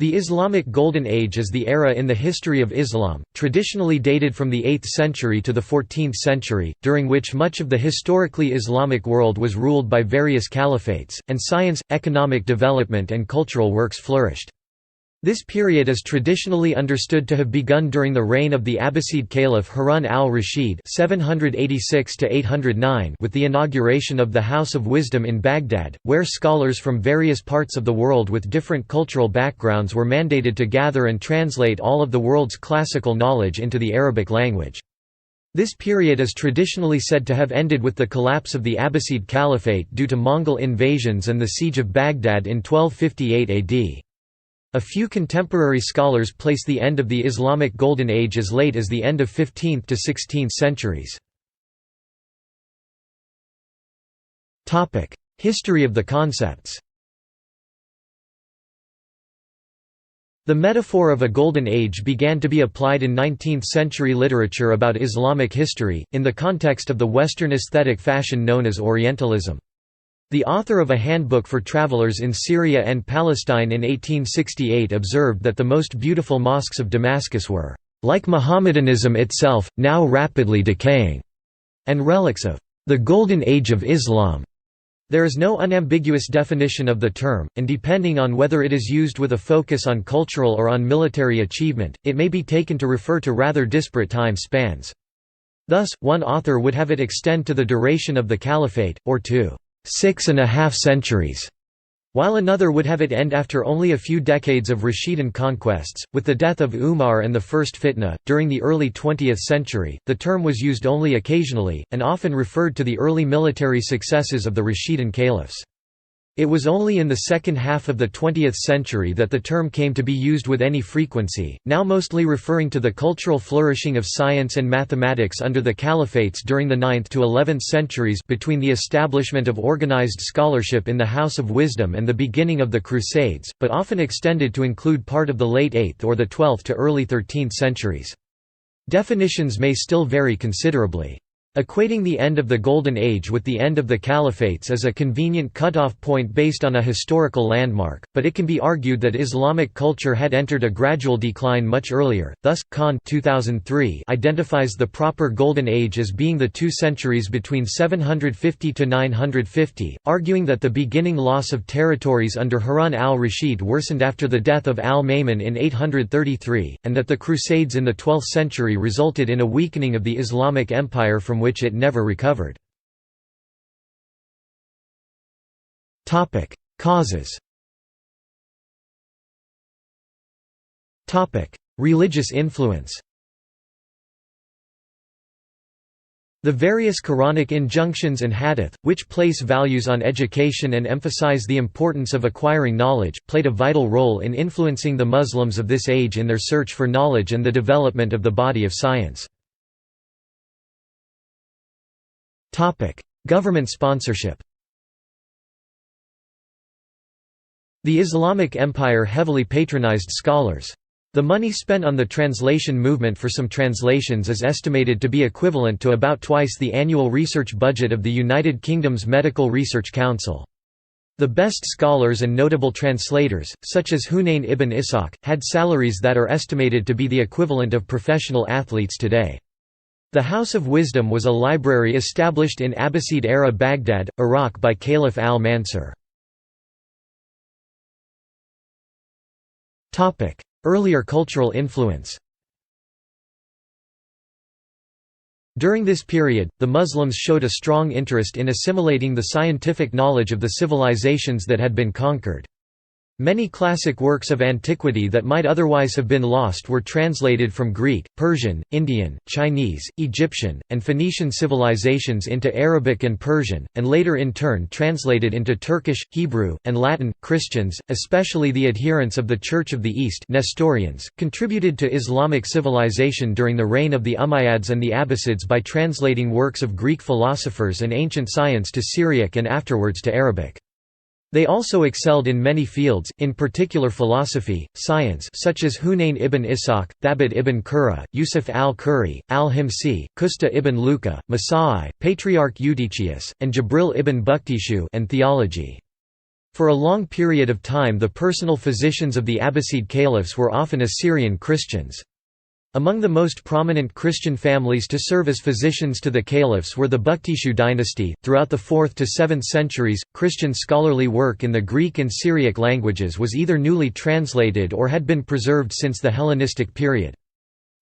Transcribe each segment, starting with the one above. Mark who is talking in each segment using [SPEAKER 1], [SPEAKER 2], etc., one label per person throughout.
[SPEAKER 1] The Islamic Golden Age is the era in the history of Islam, traditionally dated from the 8th century to the 14th century, during which much of the historically Islamic world was ruled by various caliphates, and science, economic development and cultural works flourished. This period is traditionally understood to have begun during the reign of the Abbasid Caliph Harun al-Rashid (786–809) with the inauguration of the House of Wisdom in Baghdad, where scholars from various parts of the world with different cultural backgrounds were mandated to gather and translate all of the world's classical knowledge into the Arabic language. This period is traditionally said to have ended with the collapse of the Abbasid Caliphate due to Mongol invasions and the siege of Baghdad in 1258 AD. A few contemporary scholars place the end of the Islamic Golden Age as late as the end of 15th to 16th centuries. History of the concepts. The metaphor of a golden age began to be applied in 19th-century literature about Islamic history, in the context of the Western aesthetic fashion known as Orientalism. The author of a handbook for travelers in Syria and Palestine in 1868 observed that the most beautiful mosques of Damascus were, "like Mohammedanism itself, now rapidly decaying," and relics of the Golden Age of Islam. There is no unambiguous definition of the term, and depending on whether it is used with a focus on cultural or on military achievement, it may be taken to refer to rather disparate time spans. Thus, one author would have it extend to the duration of the caliphate, or to 6.5 centuries, while another would have it end after only a few decades of Rashidun conquests. With the death of Umar and the First Fitna, during the early 20th century, the term was used only occasionally, and often referred to the early military successes of the Rashidun caliphs. It was only in the second half of the 20th century that the term came to be used with any frequency, now mostly referring to the cultural flourishing of science and mathematics under the caliphates during the 9th to 11th centuries between the establishment of organized scholarship in the House of Wisdom and the beginning of the Crusades, but often extended to include part of the late 8th or the 12th to early 13th centuries. Definitions may still vary considerably. Equating the end of the Golden Age with the end of the Caliphates is a convenient cutoff point based on a historical landmark, but it can be argued that Islamic culture had entered a gradual decline much earlier. Thus, Khan 2003 identifies the proper Golden Age as being the 2 centuries between 750 to 950, arguing that the beginning loss of territories under Harun al-Rashid worsened after the death of al-Ma'mun in 833, and that the Crusades in the 12th century resulted in a weakening of the Islamic Empire from which it never recovered. Causes. Religious influence. The various Quranic injunctions and hadith, which place values on education and emphasize the importance of acquiring knowledge, played a vital role in influencing the Muslims of this age in their search for knowledge and the development of the body of science. Government sponsorship. The Islamic Empire heavily patronized scholars. The money spent on the translation movement for some translations is estimated to be equivalent to about twice the annual research budget of the United Kingdom's Medical Research Council. The best scholars and notable translators, such as Hunayn ibn Ishaq, had salaries that are estimated to be the equivalent of professional athletes today. The House of Wisdom was a library established in Abbasid-era Baghdad, Iraq by Caliph al-Mansur. Earlier cultural influence. During this period, the Muslims showed a strong interest in assimilating the scientific knowledge of the civilizations that had been conquered. Many classic works of antiquity that might otherwise have been lost were translated from Greek, Persian, Indian, Chinese, Egyptian, and Phoenician civilizations into Arabic and Persian, and later in turn translated into Turkish, Hebrew, and Latin. Christians, especially the adherents of the Church of the East Nestorians, contributed to Islamic civilization during the reign of the Umayyads and the Abbasids by translating works of Greek philosophers and ancient science to Syriac and afterwards to Arabic. They also excelled in many fields, in particular philosophy, science such as Hunayn ibn Ishaq, Thabit ibn Qurra, Yusuf al-Quri, al-Himsi, Kusta ibn Luqa, Masai, Patriarch Eutychius, and Jibril ibn Buktishu, and theology. For a long period of time the personal physicians of the Abbasid caliphs were often Assyrian Christians. Among the most prominent Christian families to serve as physicians to the caliphs were the Buktishu dynasty. Throughout the 4th to 7th centuries, Christian scholarly work in the Greek and Syriac languages was either newly translated or had been preserved since the Hellenistic period.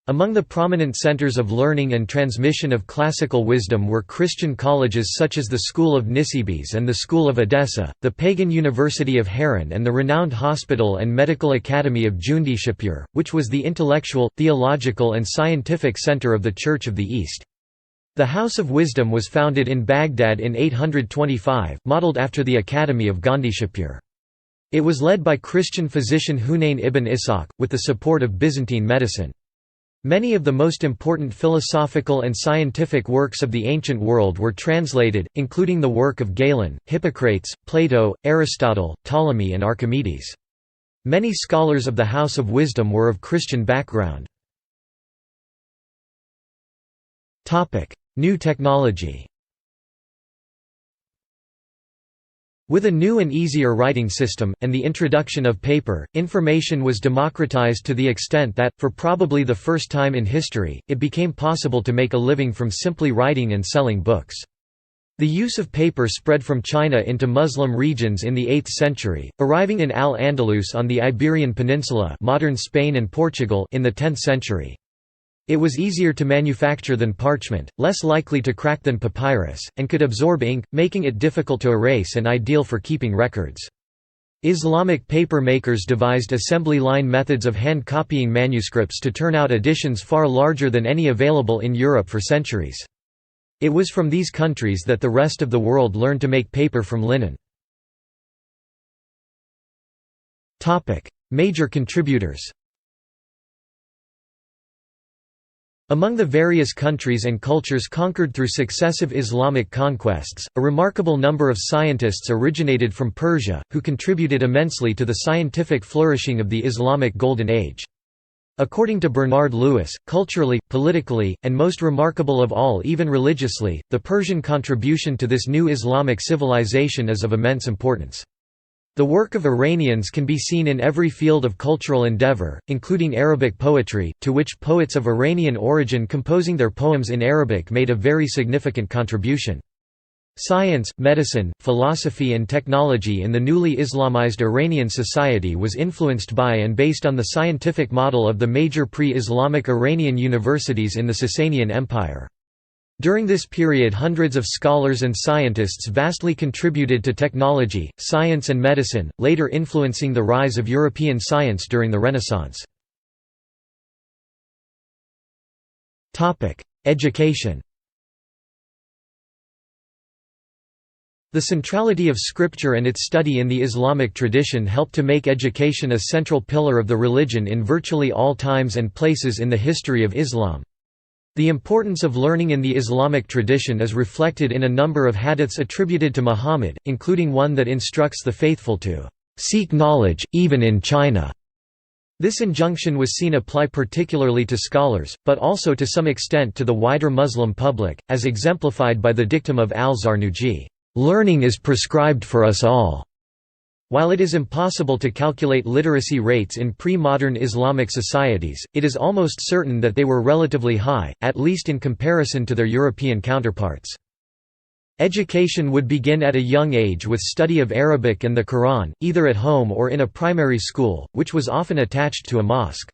[SPEAKER 1] Among the prominent centers of learning and transmission of classical wisdom were Christian colleges such as the School of Nisibis and the School of Edessa, the pagan University of Haran and the renowned Hospital and Medical Academy of Jundishapur, which was the intellectual, theological and scientific center of the Church of the East. The House of Wisdom was founded in Baghdad in 825, modeled after the Academy of Gandhishapur. It was led by Christian physician Hunayn ibn Ishaq, with the support of Byzantine medicine. Many of the most important philosophical and scientific works of the ancient world were translated, including the work of Galen, Hippocrates, Plato, Aristotle, Ptolemy and Archimedes. Many scholars of the House of Wisdom were of Christian background. New technology. With a new and easier writing system, and the introduction of paper, information was democratized to the extent that, for probably the first time in history, it became possible to make a living from simply writing and selling books. The use of paper spread from China into Muslim regions in the 8th century, arriving in Al-Andalus on the Iberian Peninsula, modern Spain and Portugal, in the 10th century. It was easier to manufacture than parchment, less likely to crack than papyrus, and could absorb ink, making it difficult to erase and ideal for keeping records. Islamic paper makers devised assembly line methods of hand copying manuscripts to turn out editions far larger than any available in Europe for centuries. It was from these countries that the rest of the world learned to make paper from linen. Major contributors. Among the various countries and cultures conquered through successive Islamic conquests, a remarkable number of scientists originated from Persia, who contributed immensely to the scientific flourishing of the Islamic Golden Age. According to Bernard Lewis, culturally, politically, and most remarkable of all even religiously, the Persian contribution to this new Islamic civilization is of immense importance. The work of Iranians can be seen in every field of cultural endeavor, including Arabic poetry, to which poets of Iranian origin composing their poems in Arabic made a very significant contribution. Science, medicine, philosophy and technology in the newly Islamized Iranian society was influenced by and based on the scientific model of the major pre-Islamic Iranian universities in the Sasanian Empire. During this period hundreds of scholars and scientists vastly contributed to technology, science and medicine, later influencing the rise of European science during the Renaissance. Education. The centrality of scripture and its study in the Islamic tradition helped to make education a central pillar of the religion in virtually all times and places in the history of Islam. The importance of learning in the Islamic tradition is reflected in a number of hadiths attributed to Muhammad, including one that instructs the faithful to seek knowledge, even in China. This injunction was seen apply particularly to scholars, but also to some extent to the wider Muslim public, as exemplified by the dictum of al-Zarnuji, "Learning is prescribed for us all." While it is impossible to calculate literacy rates in pre-modern Islamic societies, it is almost certain that they were relatively high, at least in comparison to their European counterparts. Education would begin at a young age with study of Arabic and the Quran, either at home or in a primary school, which was often attached to a mosque.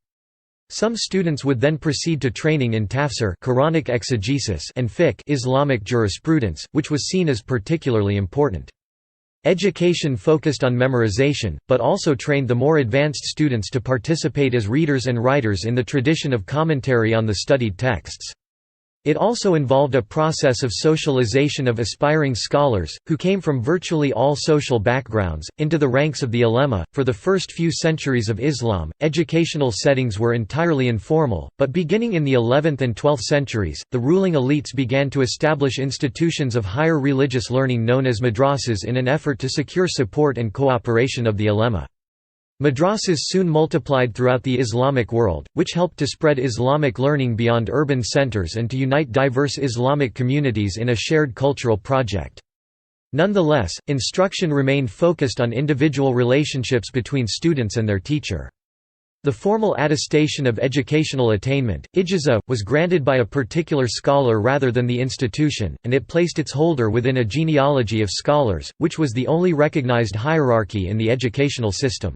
[SPEAKER 1] Some students would then proceed to training in tafsir, Quranic exegesis, and fiqh, Islamic jurisprudence, which was seen as particularly important. Education focused on memorization, but also trained the more advanced students to participate as readers and writers in the tradition of commentary on the studied texts. It also involved a process of socialization of aspiring scholars, who came from virtually all social backgrounds, into the ranks of the ulema. For the first few centuries of Islam, educational settings were entirely informal, but beginning in the 11th and 12th centuries, the ruling elites began to establish institutions of higher religious learning known as madrasas in an effort to secure support and cooperation of the ulema. Madrasas soon multiplied throughout the Islamic world, which helped to spread Islamic learning beyond urban centers and to unite diverse Islamic communities in a shared cultural project. Nonetheless, instruction remained focused on individual relationships between students and their teacher. The formal attestation of educational attainment, ijaza, was granted by a particular scholar rather than the institution, and it placed its holder within a genealogy of scholars, which was the only recognized hierarchy in the educational system.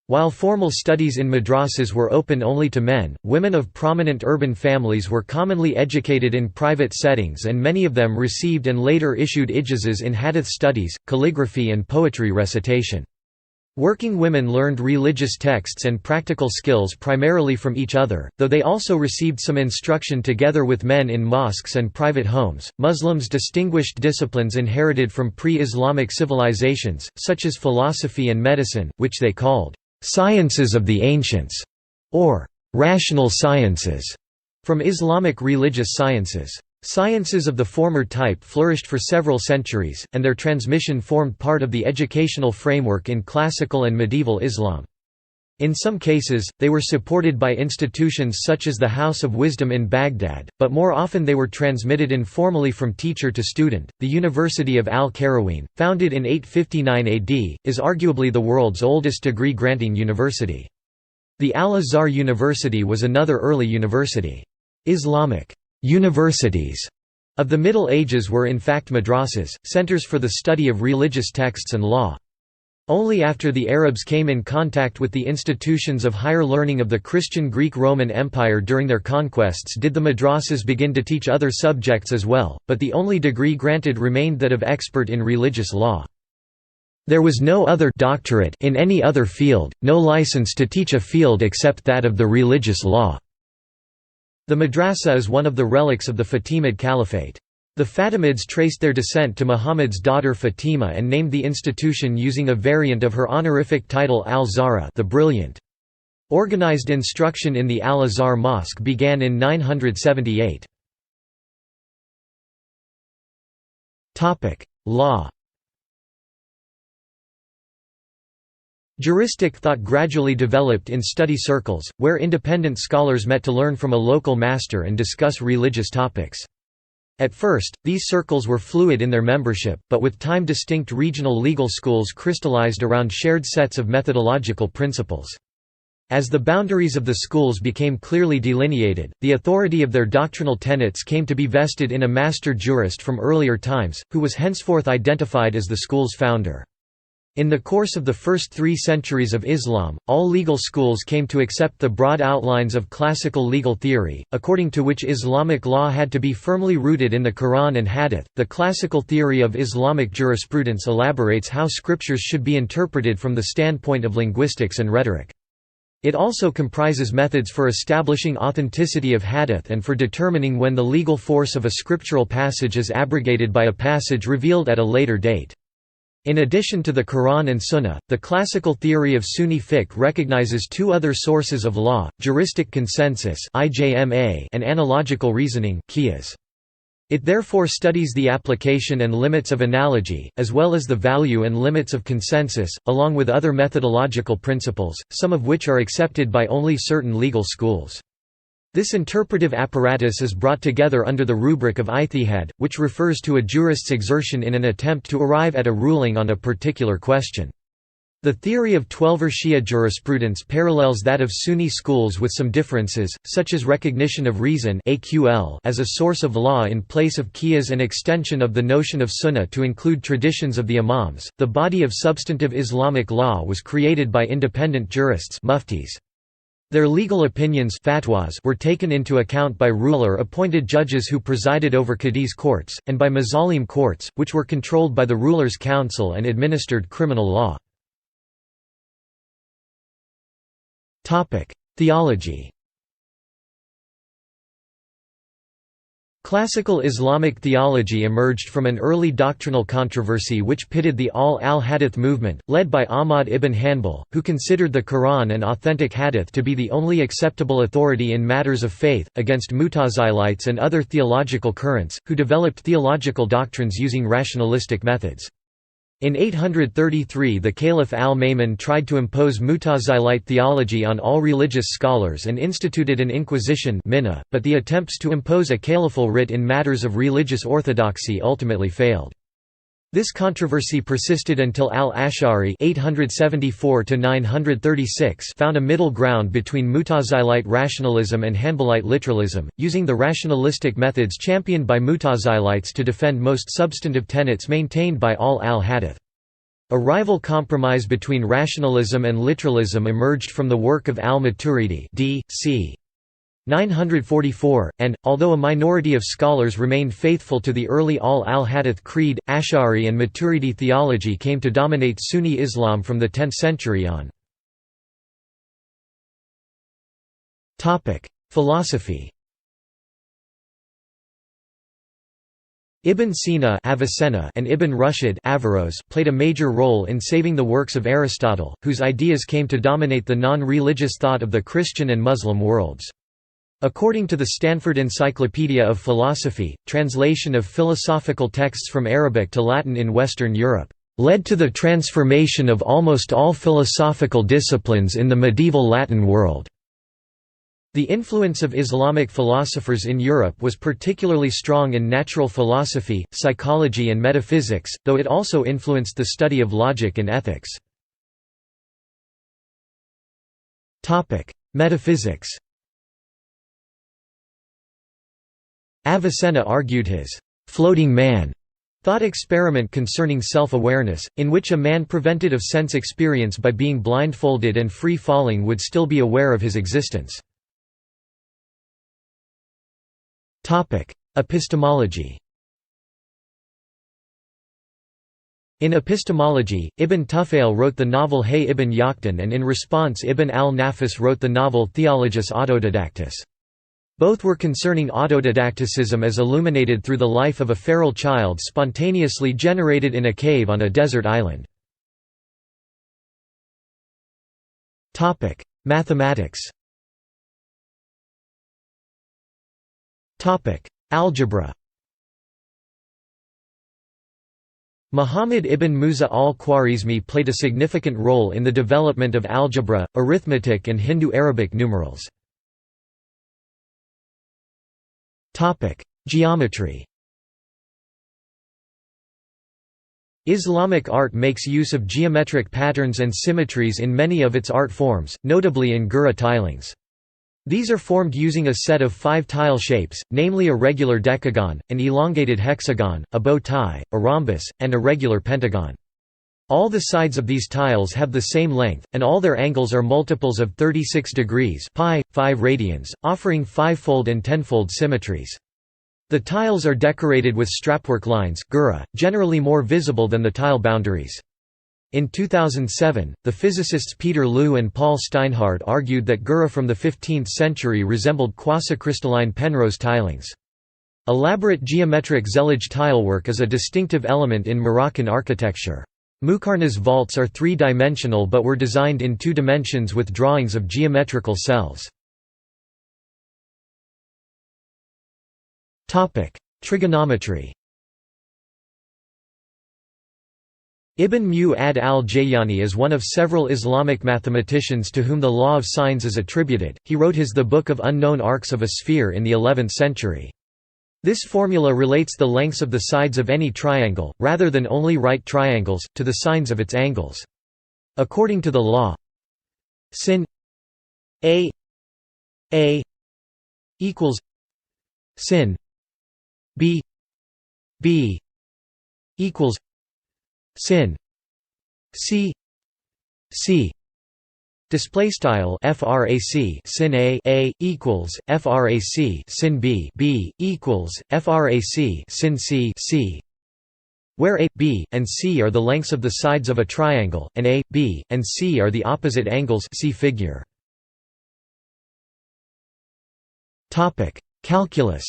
[SPEAKER 1] While formal studies in madrasas were open only to men, women of prominent urban families were commonly educated in private settings, and many of them received and later issued ijazas in hadith studies, calligraphy and poetry recitation. Working women learned religious texts and practical skills primarily from each other, though they also received some instruction together with men in mosques and private homes. Muslims distinguished disciplines inherited from pre-Islamic civilizations, such as philosophy and medicine, which they called sciences of the ancients, or rational sciences, from Islamic religious sciences. Sciences of the former type flourished for several centuries, and their transmission formed part of the educational framework in classical and medieval Islam. In some cases, they were supported by institutions such as the House of Wisdom in Baghdad, but more often they were transmitted informally from teacher to student. The University of Al-Qarawiyyin, founded in 859 AD, is arguably the world's oldest degree-granting university. The Al-Azhar University was another early university. Islamic universities of the Middle Ages were in fact madrasas, centers for the study of religious texts and law. Only after the Arabs came in contact with the institutions of higher learning of the Christian Greek-Roman Empire during their conquests did the madrasas begin to teach other subjects as well, but the only degree granted remained that of expert in religious law. There was no other doctorate in any other field, no license to teach a field except that of the religious law. The madrasa is one of the relics of the Fatimid Caliphate. The Fatimids traced their descent to Muhammad's daughter Fatima and named the institution using a variant of her honorific title Al-Zahra, the Brilliant. Organized instruction in the Al-Azhar Mosque began in 978. Law. Juristic thought gradually developed in study circles, where independent scholars met to learn from a local master and discuss religious topics. At first, these circles were fluid in their membership, but with time distinct regional legal schools crystallized around shared sets of methodological principles. As the boundaries of the schools became clearly delineated, the authority of their doctrinal tenets came to be vested in a master jurist from earlier times, who was henceforth identified as the school's founder. In the course of the first 3 centuries of Islam, all legal schools came to accept the broad outlines of classical legal theory, according to which Islamic law had to be firmly rooted in the Quran and Hadith. The classical theory of Islamic jurisprudence elaborates how scriptures should be interpreted from the standpoint of linguistics and rhetoric. It also comprises methods for establishing authenticity of hadith and for determining when the legal force of a scriptural passage is abrogated by a passage revealed at a later date. In addition to the Quran and Sunnah, the classical theory of Sunni fiqh recognizes 2 other sources of law, juristic consensus and analogical reasoning qiyas. It therefore studies the application and limits of analogy, as well as the value and limits of consensus, along with other methodological principles, some of which are accepted by only certain legal schools. This interpretive apparatus is brought together under the rubric of ijtihad, which refers to a jurist's exertion in an attempt to arrive at a ruling on a particular question. The theory of Twelver Shia jurisprudence parallels that of Sunni schools with some differences, such as recognition of reason as a source of law in place of qiyas and extension of the notion of sunnah to include traditions of the imams. The body of substantive Islamic law was created by independent jurists muftis. Their legal opinions fatwas were taken into account by ruler-appointed judges who presided over qadis courts, and by mazalim courts, which were controlled by the ruler's council and administered criminal law. Theology. Classical Islamic theology emerged from an early doctrinal controversy which pitted the al-Hadith movement, led by Ahmad ibn Hanbal, who considered the Quran and authentic Hadith to be the only acceptable authority in matters of faith, against Mutazilites and other theological currents, who developed theological doctrines using rationalistic methods. In 833 the Caliph al-Ma'mun tried to impose Mutazilite theology on all religious scholars and instituted an inquisition but the attempts to impose a caliphal writ in matters of religious orthodoxy ultimately failed. This controversy persisted until al-Ash'ari found a middle ground between Mutazilite rationalism and Hanbalite literalism, using the rationalistic methods championed by Mutazilites to defend most substantive tenets maintained by al-Hadith. A rival compromise between rationalism and literalism emerged from the work of al-Maturidi d.c. 944, and, although a minority of scholars remained faithful to the early al-Hadith creed, Ash'ari and Maturidi theology came to dominate Sunni Islam from the 10th century on. Philosophy. Ibn Sina Avicenna and Ibn Rushd Averroes played a major role in saving the works of Aristotle, whose ideas came to dominate the non-religious thought of the Christian and Muslim worlds. According to the Stanford Encyclopedia of Philosophy, translation of philosophical texts from Arabic to Latin in Western Europe led to the transformation of almost all philosophical disciplines in the medieval Latin world. The influence of Islamic philosophers in Europe was particularly strong in natural philosophy, psychology and metaphysics, though it also influenced the study of logic and ethics. Metaphysics. Avicenna argued his «floating man» thought experiment concerning self-awareness, in which a man prevented of sense experience by being blindfolded and free-falling would still be aware of his existence. Epistemology. In epistemology, Ibn Tufayl wrote the novel Hay ibn Yaqtan, and in response Ibn al-Nafis wrote the novel Theologus Autodidactus. Both were concerning autodidacticism as illuminated through the life of a feral child spontaneously generated in a cave on a desert island. Mathematics. Algebra. Muhammad ibn Musa al-Khwarizmi played a significant role in the development of algebra, arithmetic and Hindu-Arabic numerals. Geometry. Islamic art makes use of geometric patterns and symmetries in many of its art forms, notably in Gura tilings. These are formed using a set of 5 tile shapes, namely a regular decagon, an elongated hexagon, a bow tie, a rhombus, and a regular pentagon. All the sides of these tiles have the same length, and all their angles are multiples of 36 degrees pi, 5 radians, offering 5-fold and 10-fold symmetries. The tiles are decorated with strapwork lines generally more visible than the tile boundaries. In 2007, the physicists Peter Liu and Paul Steinhardt argued that Gura from the 15th century resembled quasicrystalline Penrose tilings. Elaborate geometric zellige tilework is a distinctive element in Moroccan architecture. Muqarnas vaults are 3-dimensional but were designed in 2 dimensions with drawings of geometrical cells. Trigonometry. Ibn Mu'ad al-Jayani is one of several Islamic mathematicians to whom the law of sines is attributed. He wrote his The Book of Unknown Arcs of a Sphere in the 11th century. This formula relates the lengths of the sides of any triangle, rather than only right triangles, to the sines of its angles. According to the law, sin a equals sin b equals sin c. Display style frac sin a equals frac sin b equals frac sin c, where a, b, and c are the lengths of the sides of a triangle, and a, b, and c are the opposite angles. See figure. Calculus.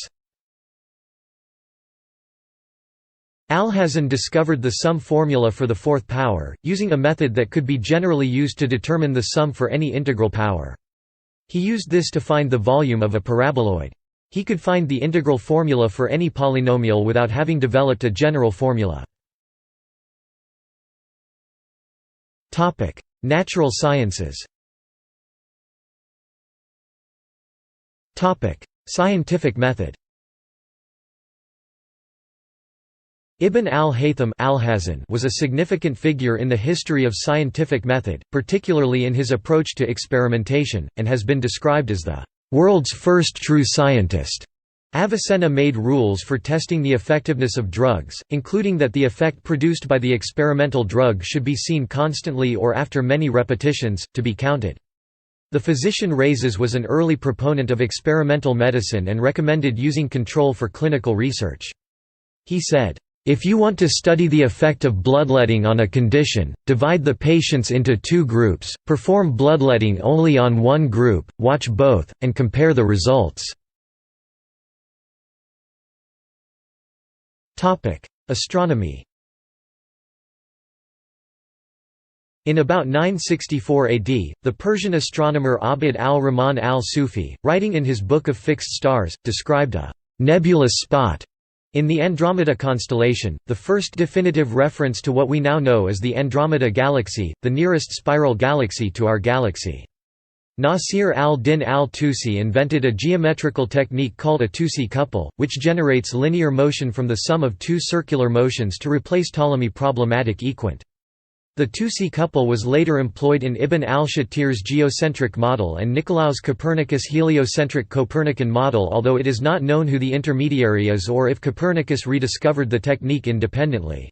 [SPEAKER 1] Alhazen discovered the sum formula for the fourth power, using a method that could be generally used to determine the sum for any integral power. He used this to find the volume of a paraboloid. He could find the integral formula for any polynomial without having developed a general formula. Natural sciences. Scientific method. Ibn al-Haytham was a significant figure in the history of scientific method, particularly in his approach to experimentation, and has been described as the world's first true scientist. Avicenna made rules for testing the effectiveness of drugs, including that the effect produced by the experimental drug should be seen constantly or after many repetitions, to be counted. The physician Rhazes was an early proponent of experimental medicine and recommended using control for clinical research. He said, "If you want to study the effect of bloodletting on a condition, divide the patients into two groups, perform bloodletting only on one group, watch both, and compare the results." Astronomy. In about 964 AD, the Persian astronomer Abd al-Rahman al-Sufi, writing in his Book of Fixed Stars, described a «nebulous spot» in the Andromeda constellation, the first definitive reference to what we now know as the Andromeda Galaxy, the nearest spiral galaxy to our galaxy. Nasir al-Din al-Tusi invented a geometrical technique called a Tusi couple, which generates linear motion from the sum of two circular motions to replace Ptolemy problematic equant. The Tusi couple was later employed in Ibn al-Shatir's geocentric model and Nicolaus Copernicus' heliocentric Copernican model, although it is not known who the intermediary is or if Copernicus rediscovered the technique independently.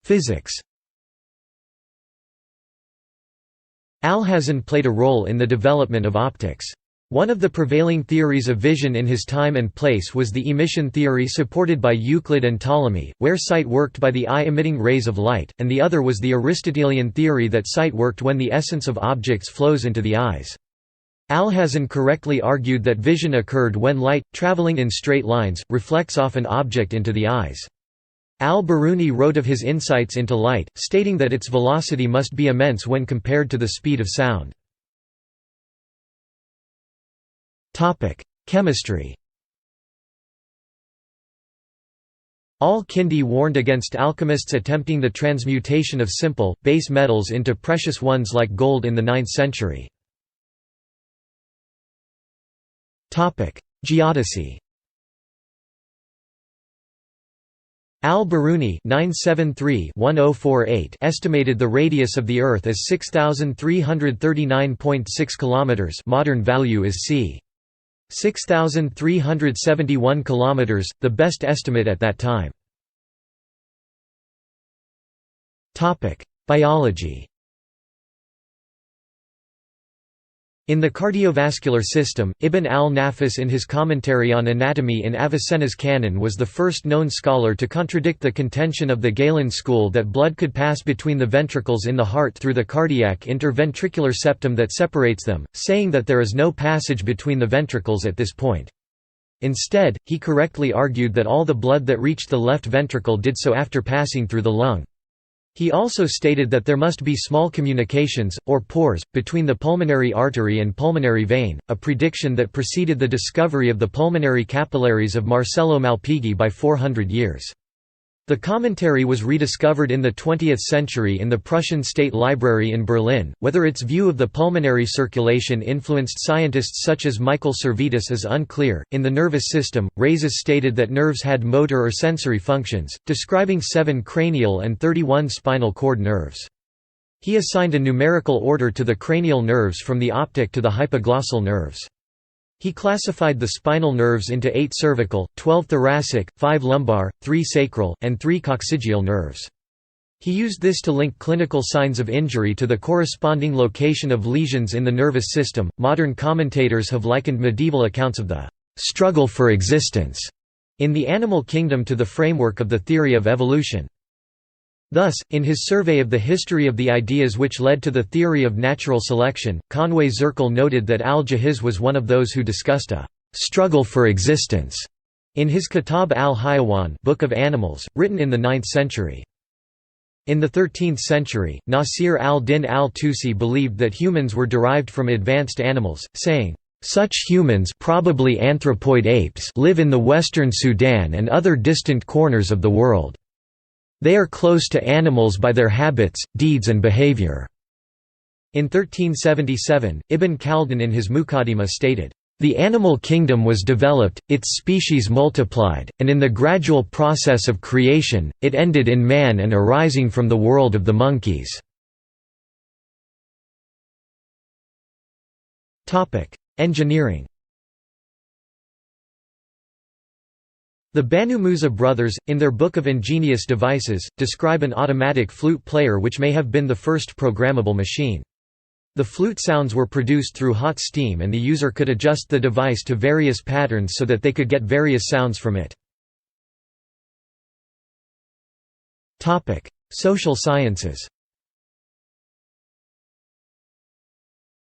[SPEAKER 1] Physics. Alhazen played a role in the development of optics. One of the prevailing theories of vision in his time and place was the emission theory supported by Euclid and Ptolemy, where sight worked by the eye emitting rays of light, and the other was the Aristotelian theory that sight worked when the essence of objects flows into the eyes. Alhazen correctly argued that vision occurred when light, traveling in straight lines, reflects off an object into the eyes. Al-Biruni wrote of his insights into light, stating that its velocity must be immense when compared to the speed of sound. Chemistry. Al-Kindi warned against alchemists attempting the transmutation of simple, base metals into precious ones like gold in the 9th century. Geodesy. Al-Biruni estimated the radius of the Earth as 6,339.6 km. Modern value is c. 6,371 km, the best estimate at that time. Biology. In the cardiovascular system, Ibn al-Nafis in his commentary on anatomy in Avicenna's canon was the first known scholar to contradict the contention of the Galen school that blood could pass between the ventricles in the heart through the cardiac interventricular septum that separates them, saying that there is no passage between the ventricles at this point. Instead, he correctly argued that all the blood that reached the left ventricle did so after passing through the lung. He also stated that there must be small communications, or pores, between the pulmonary artery and pulmonary vein, a prediction that preceded the discovery of the pulmonary capillaries of Marcello Malpighi by 400 years. The commentary was rediscovered in the 20th century in the Prussian State Library in Berlin. Whether its view of the pulmonary circulation influenced scientists such as Michael Servetus is unclear. In the nervous system, Rhazes stated that nerves had motor or sensory functions, describing 7 cranial and 31 spinal cord nerves. He assigned a numerical order to the cranial nerves from the optic to the hypoglossal nerves. He classified the spinal nerves into 8 cervical, 12 thoracic, 5 lumbar, 3 sacral, and 3 coccygeal nerves. He used this to link clinical signs of injury to the corresponding location of lesions in the nervous system. Modern commentators have likened medieval accounts of the struggle for existence in the animal kingdom to the framework of the theory of evolution. Thus, in his survey of the history of the ideas which led to the theory of natural selection, Conway Zirkle noted that al-Jahiz was one of those who discussed a «struggle for existence» in his Kitab al-Hayawan, Book of Animals, written in the 9th century. In the 13th century, Nasir al-Din al-Tusi believed that humans were derived from advanced animals, saying, "Such humans, probably anthropoid apes, live in the western Sudan and other distant corners of the world. They are close to animals by their habits, deeds and behavior." In 1377, Ibn Khaldun in his Muqaddimah stated, The animal kingdom was developed, its species multiplied, and in the gradual process of creation, it ended in man and arising from the world of the monkeys. Engineering. The Banu Musa brothers, in their Book of Ingenious Devices, describe an automatic flute player which may have been the first programmable machine. The flute sounds were produced through hot steam and the user could adjust the device to various patterns so that they could get various sounds from it. Social sciences.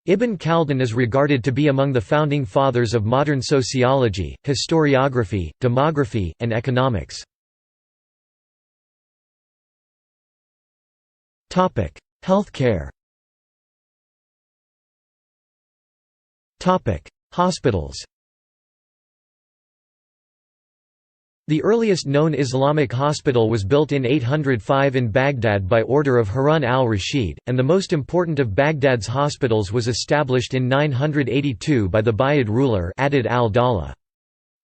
[SPEAKER 1] Ibn Khaldun is regarded to be among the founding fathers of modern sociology, historiography, demography, and economics. Healthcare. Hospitals. The earliest known Islamic hospital was built in 805 in Baghdad by order of Harun al-Rashid, and the most important of Baghdad's hospitals was established in 982 by the Buyid ruler Adad al-Dawla.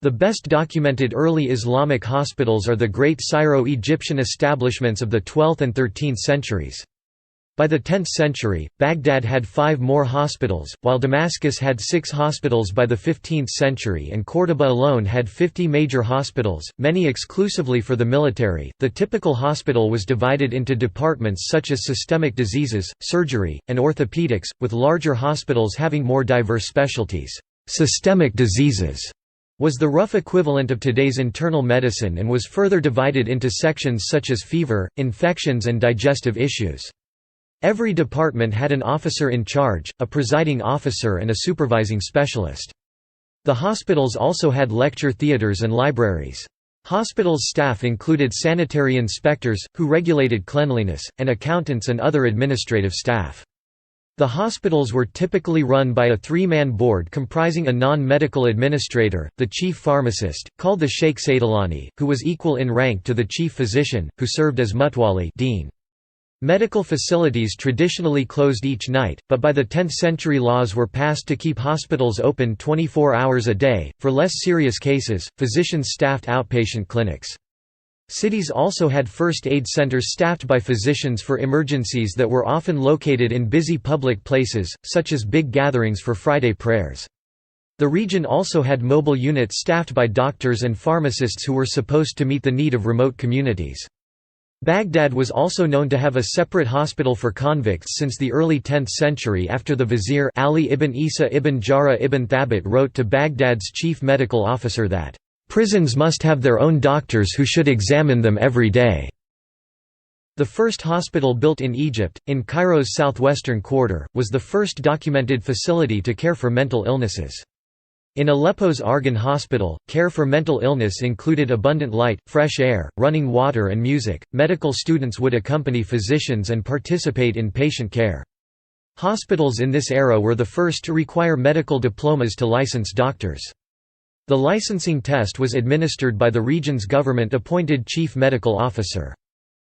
[SPEAKER 1] The best documented early Islamic hospitals are the great Syro-Egyptian establishments of the 12th and 13th centuries. By the 10th century, Baghdad had 5 more hospitals, while Damascus had 6 hospitals by the 15th century and Córdoba alone had 50 major hospitals, many exclusively for the military. The typical hospital was divided into departments such as systemic diseases, surgery, and orthopedics, with larger hospitals having more diverse specialties. Systemic diseases was the rough equivalent of today's internal medicine and was further divided into sections such as fever, infections, and digestive issues. Every department had an officer in charge, a presiding officer and a supervising specialist. The hospitals also had lecture theaters and libraries. Hospitals' staff included sanitary inspectors, who regulated cleanliness, and accountants and other administrative staff. The hospitals were typically run by a 3-man board comprising a non-medical administrator, the chief pharmacist, called the Sheikh Saydalani, who was equal in rank to the chief physician, who served as Mutwali dean. Medical facilities traditionally closed each night, but by the 10th century laws were passed to keep hospitals open 24 hours a day. For less serious cases, physicians staffed outpatient clinics. Cities also had first aid centers staffed by physicians for emergencies that were often located in busy public places, such as big gatherings for Friday prayers. The region also had mobile units staffed by doctors and pharmacists who were supposed to meet the need of remote communities. Baghdad was also known to have a separate hospital for convicts since the early 10th century after the vizier Ali ibn Isa ibn Jara ibn Thabit wrote to Baghdad's chief medical officer that, "Prisons must have their own doctors who should examine them every day." The first hospital built in Egypt, in Cairo's southwestern quarter, was the first documented facility to care for mental illnesses. In Aleppo's Argan Hospital, care for mental illness included abundant light, fresh air, running water and music. Medical students would accompany physicians and participate in patient care. Hospitals in this era were the first to require medical diplomas to license doctors. The licensing test was administered by the region's government-appointed chief medical officer.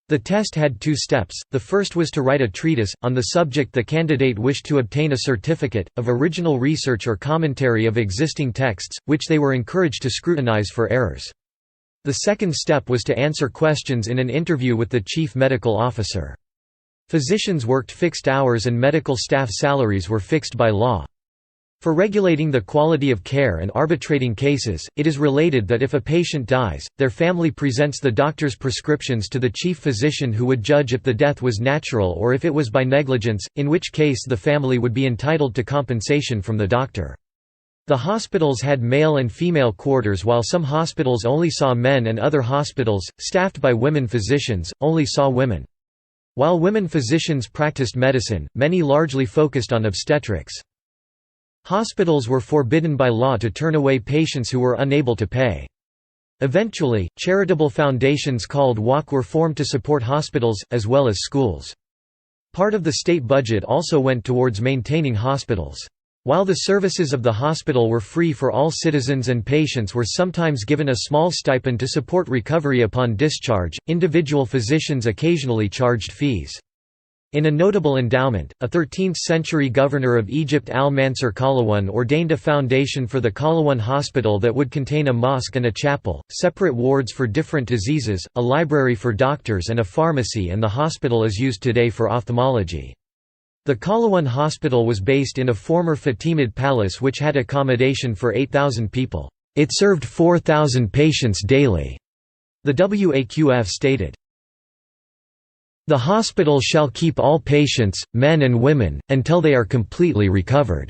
[SPEAKER 1] The test had 2 steps. The first was to write a treatise, on the subject the candidate wished to obtain a certificate, of original research or commentary of existing texts, which they were encouraged to scrutinize for errors. The second step was to answer questions in an interview with the chief medical officer. Physicians worked fixed hours and medical staff salaries were fixed by law. For regulating the quality of care and arbitrating cases, it is related that if a patient dies, their family presents the doctor's prescriptions to the chief physician who would judge if the death was natural or if it was by negligence, in which case the family would be entitled to compensation from the doctor. The hospitals had male and female quarters while some hospitals only saw men and other hospitals, staffed by women physicians, only saw women. While women physicians practiced medicine, many largely focused on obstetrics. Hospitals were forbidden by law to turn away patients who were unable to pay. Eventually, charitable foundations called Waqf were formed to support hospitals, as well as schools. Part of the state budget also went towards maintaining hospitals. While the services of the hospital were free for all citizens and patients were sometimes given a small stipend to support recovery upon discharge, individual physicians occasionally charged fees. In a notable endowment, a 13th-century governor of Egypt al-Mansur Qalawun ordained a foundation for the Qalawun hospital that would contain a mosque and a chapel, separate wards for different diseases, a library for doctors and a pharmacy, and the hospital is used today for ophthalmology. The Qalawun hospital was based in a former Fatimid palace which had accommodation for 8,000 people. It served 4,000 patients daily, the Waqf stated. The hospital shall keep all patients, men and women, until they are completely recovered.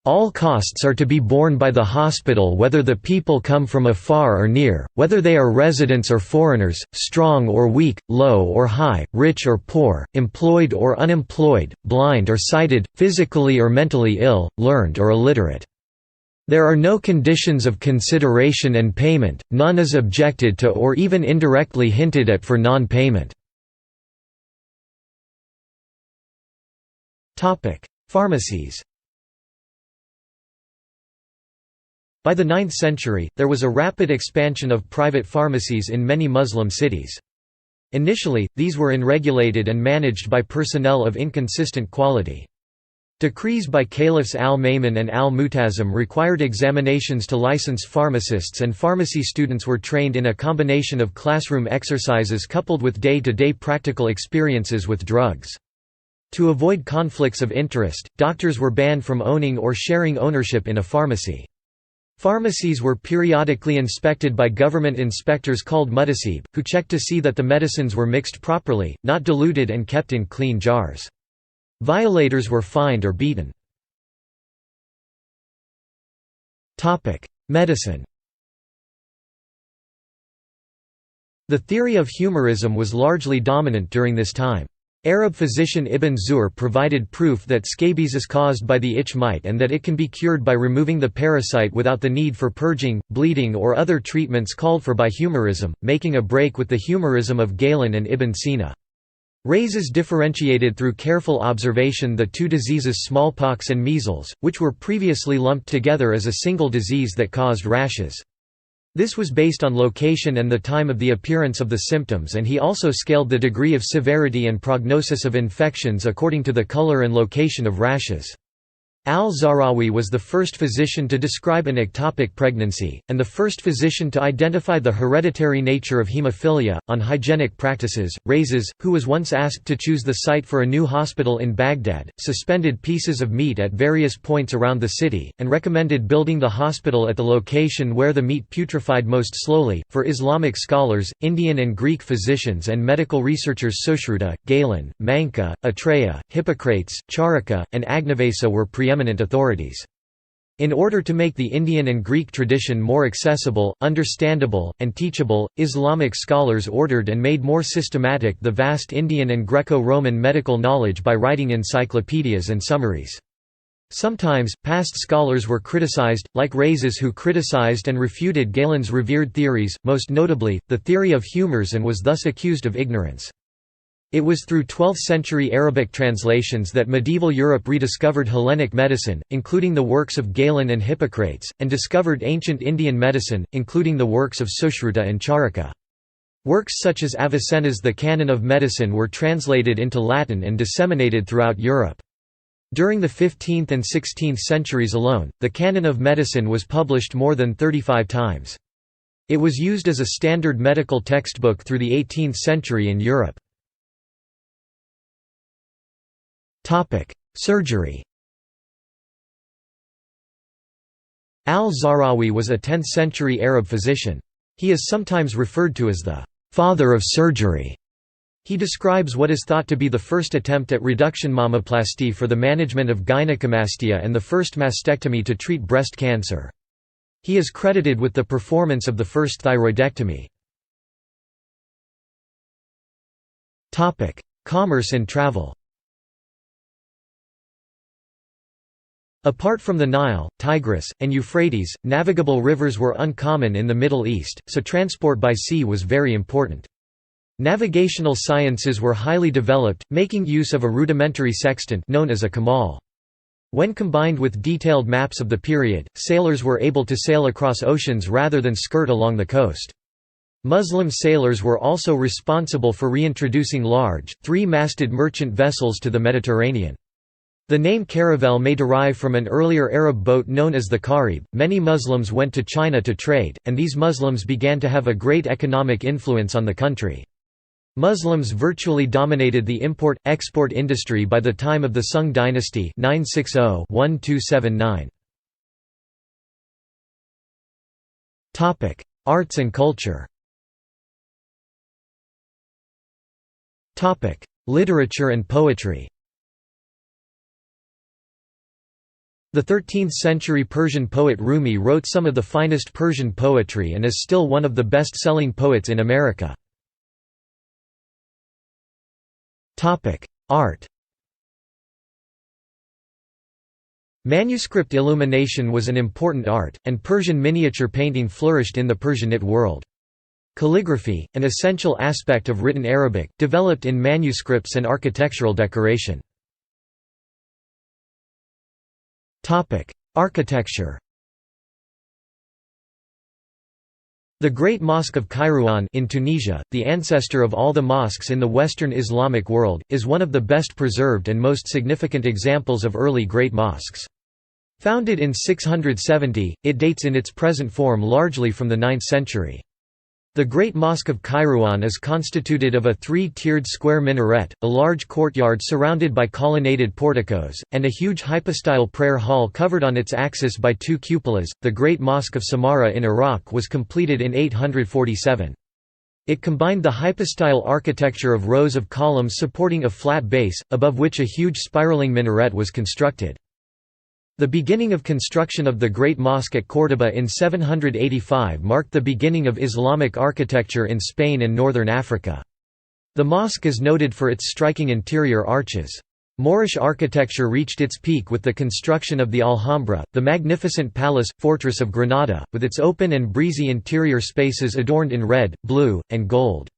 [SPEAKER 1] All costs are to be borne by the hospital whether the people come from afar or near, whether they are residents or foreigners, strong or weak, low or high, rich or poor, employed or unemployed, blind or sighted, physically or mentally ill, learned or illiterate. There are no conditions of consideration and payment, none is objected to or even indirectly hinted at for non-payment. Pharmacies. By the 9th century, there was a rapid expansion of private pharmacies in many Muslim cities. Initially, these were unregulated and managed by personnel of inconsistent quality. Decrees by caliphs al-Ma'mun and al-Mu'tasim required examinations to license pharmacists, and pharmacy students were trained in a combination of classroom exercises coupled with day-to-day practical experiences with drugs. To avoid conflicts of interest, doctors were banned from owning or sharing ownership in a pharmacy. Pharmacies were periodically inspected by government inspectors called mutasib, who checked to see that the medicines were mixed properly, not diluted, and kept in clean jars. Violators were fined or beaten. Medicine. The theory of humorism was largely dominant during this time. Arab physician Ibn Zur provided proof that scabies is caused by the itch mite and that it can be cured by removing the parasite without the need for purging, bleeding or other treatments called for by humorism, making a break with the humorism of Galen and Ibn Sina. Rhazes differentiated through careful observation the two diseases smallpox and measles, which were previously lumped together as a single disease that caused rashes. This was based on location and the time of the appearance of the symptoms, and he also scaled the degree of severity and prognosis of infections according to the color and location of rashes. Al-Zahrawi was the first physician to describe an ectopic pregnancy, and the first physician to identify the hereditary nature of hemophilia. On hygienic practices, Rhazes, who was once asked to choose the site for a new hospital in Baghdad, suspended pieces of meat at various points around the city, and recommended building the hospital at the location where the meat putrefied most slowly. For Islamic scholars, Indian and Greek physicians, and medical researchers Sushruta, Galen, Manka, Atreya, Hippocrates, Charaka, and Agnavesa were preeminent authorities. In order to make the Indian and Greek tradition more accessible, understandable, and teachable, Islamic scholars ordered and made more systematic the vast Indian and Greco-Roman medical knowledge by writing encyclopedias and summaries. Sometimes, past scholars were criticized, like Rhazes, who criticized and refuted Galen's revered theories, most notably, the theory of humors, and was thus accused of ignorance. It was through 12th-century Arabic translations that medieval Europe rediscovered Hellenic medicine, including the works of Galen and Hippocrates, and discovered ancient Indian medicine, including the works of Sushruta and Charaka. Works such as Avicenna's The Canon of Medicine were translated into Latin and disseminated throughout Europe. During the 15th and 16th centuries alone, the Canon of Medicine was published more than 35 times. It was used as a standard medical textbook through the 18th century in Europe. Surgery. Al-Zahrawi was a 10th-century Arab physician. He is sometimes referred to as the «father of surgery». He describes what is thought to be the first attempt at reduction mammoplasty for the management of gynecomastia and the first mastectomy to treat breast cancer. He is credited with the performance of the first thyroidectomy. Commerce and travel. Apart from the Nile, Tigris, and Euphrates, navigable rivers were uncommon in the Middle East, so transport by sea was very important. Navigational sciences were highly developed, making use of a rudimentary sextant known as a kamal. When combined with detailed maps of the period, sailors were able to sail across oceans rather than skirt along the coast. Muslim sailors were also responsible for reintroducing large, three-masted merchant vessels to the Mediterranean. The name caravel may derive from an earlier Arab boat known as the Carib. Many Muslims went to China to trade, and these Muslims began to have a great economic influence on the country. Muslims virtually dominated the import-export industry by the time of the Sung dynasty 960–1279. Arts and culture. Literature and poetry. The 13th-century Persian poet Rumi wrote some of the finest Persian poetry and is still one of the best-selling poets in America. Art. Manuscript illumination was an important art, and Persian miniature painting flourished in the Persianate world. Calligraphy, an essential aspect of written Arabic, developed in manuscripts and architectural decoration. Architecture. The Great Mosque of Kairouan in Tunisia, the ancestor of all the mosques in the Western Islamic world, is one of the best preserved and most significant examples of early great mosques. Founded in 670, it dates in its present form largely from the 9th century. The Great Mosque of Kairouan is constituted of a three-tiered square minaret, a large courtyard surrounded by colonnaded porticos, and a huge hypostyle prayer hall covered on its axis by two cupolas. The Great Mosque of Samarra in Iraq was completed in 847. It combined the hypostyle architecture of rows of columns supporting a flat base, above which a huge spiraling minaret was constructed. The beginning of construction of the Great Mosque at Córdoba in 785 marked the beginning of Islamic architecture in Spain and northern Africa. The mosque is noted for its striking interior arches. Moorish architecture reached its peak with the construction of the Alhambra, the magnificent palace, fortress of Granada, with its open and breezy interior spaces adorned in red, blue, and gold.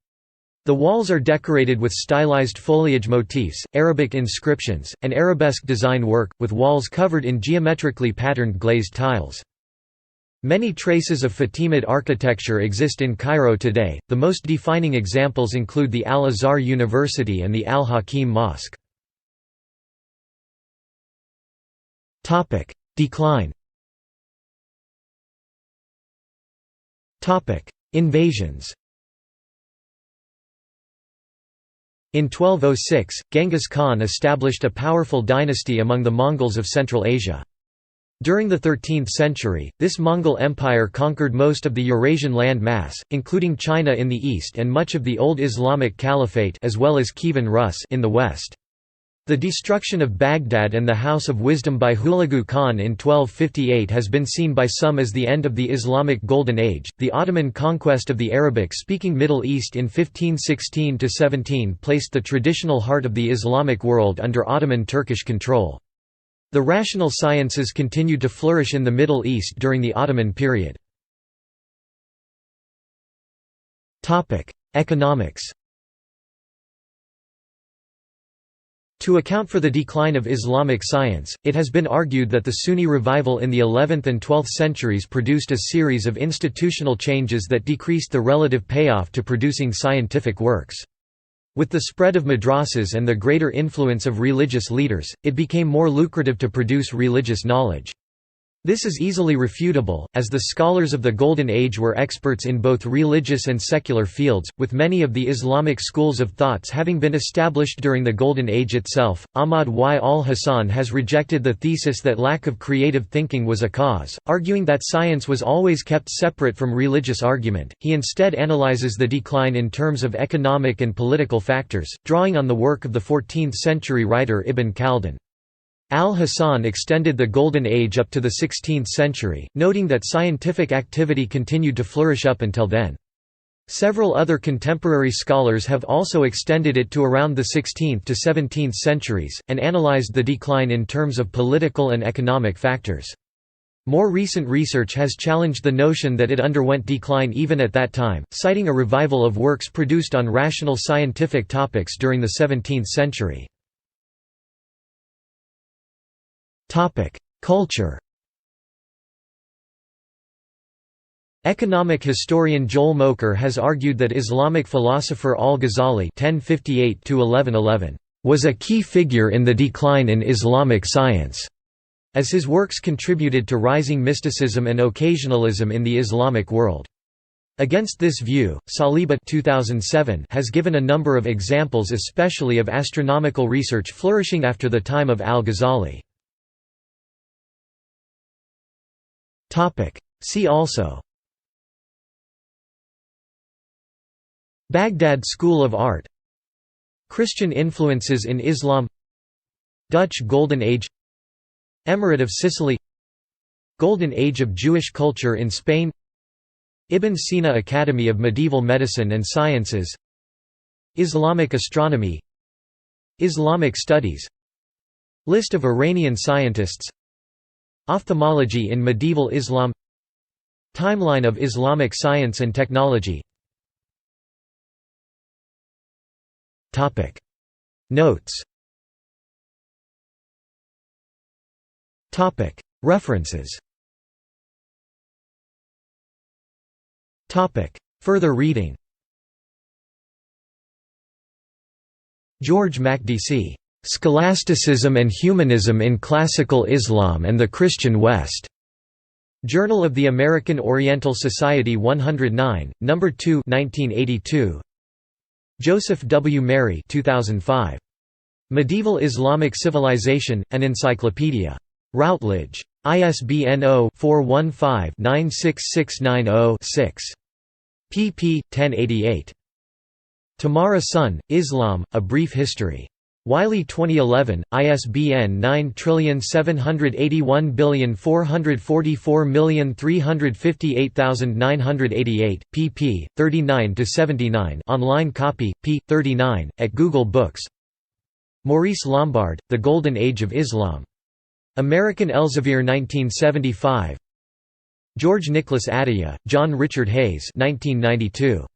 [SPEAKER 1] The walls are decorated with stylized foliage motifs, Arabic inscriptions, and arabesque design work, with walls covered in geometrically patterned glazed tiles. Many traces of Fatimid architecture exist in Cairo today. The most defining examples include the Al-Azhar University and the Al-Hakim Mosque. Topic: Decline. Topic: Invasions. In 1206, Genghis Khan established a powerful dynasty among the Mongols of Central Asia. During the 13th century, this Mongol empire conquered most of the Eurasian land mass, including China in the east and much of the old Islamic Caliphate as well as Kievan Rus in the west. The destruction of Baghdad and the House of Wisdom by Hulagu Khan in 1258 has been seen by some as the end of the Islamic Golden Age. The Ottoman conquest of the Arabic-speaking Middle East in 1516–17 placed the traditional heart of the Islamic world under Ottoman Turkish control. The rational sciences continued to flourish in the Middle East during the Ottoman period. Economics. To account for the decline of Islamic science, it has been argued that the Sunni revival in the 11th and 12th centuries produced a series of institutional changes that decreased the relative payoff to producing scientific works. With the spread of madrasas and the greater influence of religious leaders, it became more lucrative to produce religious knowledge. This is easily refutable, as the scholars of the Golden Age were experts in both religious and secular fields, with many of the Islamic schools of thoughts having been established during the Golden Age itself. Ahmad Y. al-Hassan has rejected the thesis that lack of creative thinking was a cause, arguing that science was always kept separate from religious argument. He instead analyzes the decline in terms of economic and political factors, drawing on the work of the 14th-century writer Ibn Khaldun. Al-Hassan extended the Golden Age up to the 16th century, noting that scientific activity continued to flourish up until then. Several other contemporary scholars have also extended it to around the 16th to 17th centuries, and analyzed the decline in terms of political and economic factors. More recent research has challenged the notion that it underwent decline even at that time, citing a revival of works produced on rational scientific topics during the 17th century. Culture. Economic historian Joel Moker has argued that Islamic philosopher al-Ghazali (1058–1111) was a key figure in the decline in Islamic science, as his works contributed to rising mysticism and occasionalism in the Islamic world. Against this view, Saliba 2007 has given a number of examples, especially of astronomical research flourishing after the time of al-Ghazali. See also: Baghdad School of Art, Christian influences in Islam, Dutch Golden Age, Emirate of Sicily, Golden Age of Jewish culture in Spain, Ibn Sina Academy of Medieval Medicine and Sciences, Islamic astronomy, Islamic studies, List of Iranian scientists, Ophthalmology in medieval Islam, Timeline of Islamic science and technology. Notes. References. Further reading. George Makdisi, "Scholasticism and Humanism in Classical Islam and the Christian West", Journal of the American Oriental Society 109, No. 2 1982. Joseph W. Mary 2005. Medieval Islamic Civilization, an Encyclopedia. Routledge. ISBN 0-415-96690-6. pp. 1088. Tamara Sun, Islam, A Brief History. Wiley 2011, ISBN 9781444358988, pp. 39–79 online copy, p. 39, at Google Books. Maurice Lombard, The Golden Age of Islam. American Elsevier 1975. George Nicholas Atiyah, John Richard Hayes 1992.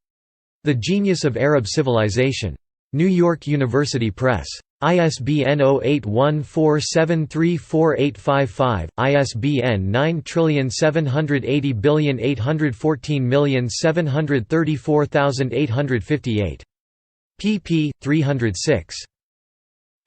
[SPEAKER 1] The Genius of Arab Civilization. New York University Press. ISBN 0814734855, ISBN 9780814734858. pp. 306.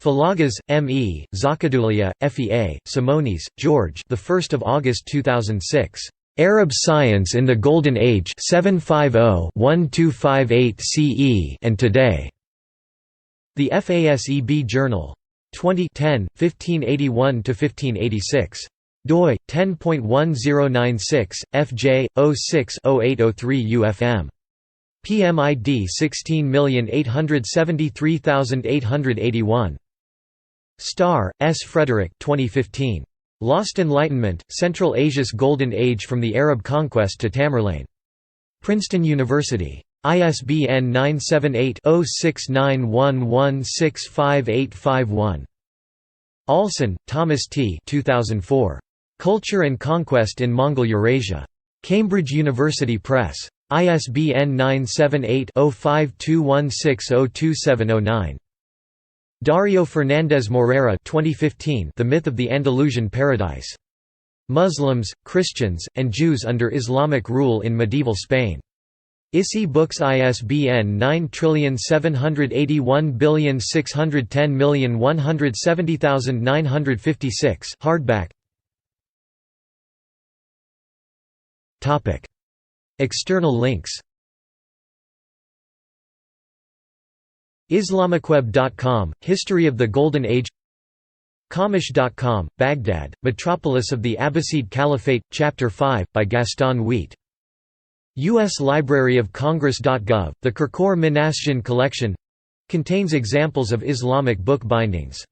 [SPEAKER 1] Falagas, M. E., Zakadoulia, F.E.A., Simonis, George. The 1st of August 2006. Arab Science in the Golden Age 750-1258 CE and Today. The FASEB Journal. 2010, 1581–1586. doi 10.1096 FJ 06-0803 UFM. PMID 16873881. Starr, S. Frederick 2015. Lost Enlightenment, Central Asia's Golden Age from the Arab Conquest to Tamerlane. Princeton University. ISBN 978-0691165851. Olson, Thomas T. 2004. Culture and Conquest in Mongol-Eurasia. Cambridge University Press. ISBN 978-0521602709. Dario Fernandez Morera 2015. The Myth of the Andalusian Paradise. Muslims, Christians, and Jews under Islamic Rule in Medieval Spain. ISI Books ISBN 9781610170956 hardback. External links. Islamicweb.com, History of the Golden Age. Qamish.com, Baghdad, Metropolis of the Abbasid Caliphate, Chapter 5, by Gaston Wheat. U.S. Library of Congress.gov, the Kirkor Minasjan Collection contains examples of Islamic book bindings.